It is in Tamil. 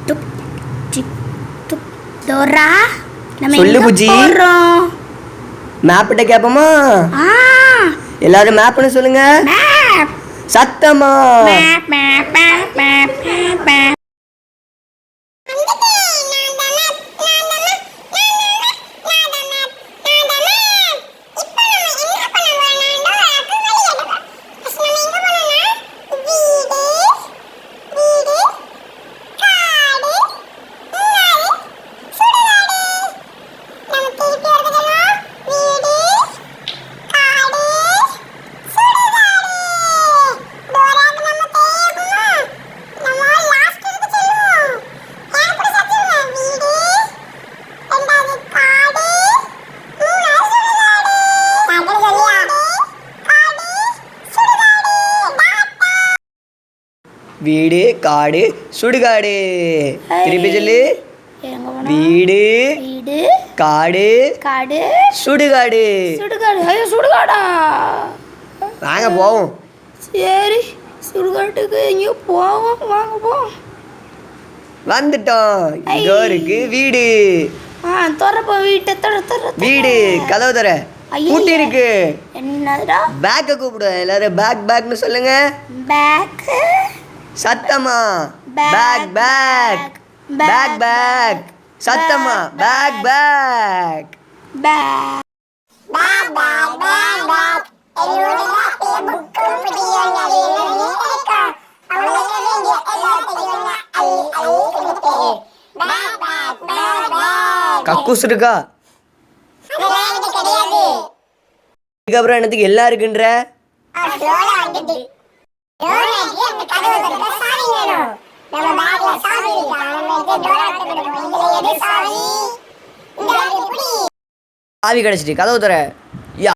துப் சிப் துப். டோரா, நம்ம சொல்லு எங்க புஜ்ஜி. போறோம்? மேப்பிட்ட கேப்போமா? ஆ, எல்லாரும் மேப்னு சொல்லுங்க. மேப். சத்தமா. Map map map map map map. வீடு, காடு, சுடுகாடு. திருப்பி சொல்லு. எங்க போனோம்? வீடு, வீடு, காடு, காடு, சுடுகாடு. சுடுகாடு. ஐயோ, சுடுகாடா? வாங்க போவோம். சரி, சுடுகாட்டுக்கு எங்கேயோ போவோம். வாங்க போவோம். வந்துட்டோம். இதோ இருக்கு வீடு. திறப்ப வீட்டை வீடு கதவு தர பூட்டி இருக்கு. என்னடா? பேக்க கூப்பிடுவேன். எல்லாரும் பேக் பேக்னு சொல்லுங்க. பேக். சத்தமா. Bag bag bag bag. சத்தமா. Bag bag bag. கக்கூஸ் இருக்கா? அதுக்கப்புறம் என்னத்துக்கு எல்லாம் இருக்குன்ற? சாவி கிடைச்சிட்டு கதவு தர.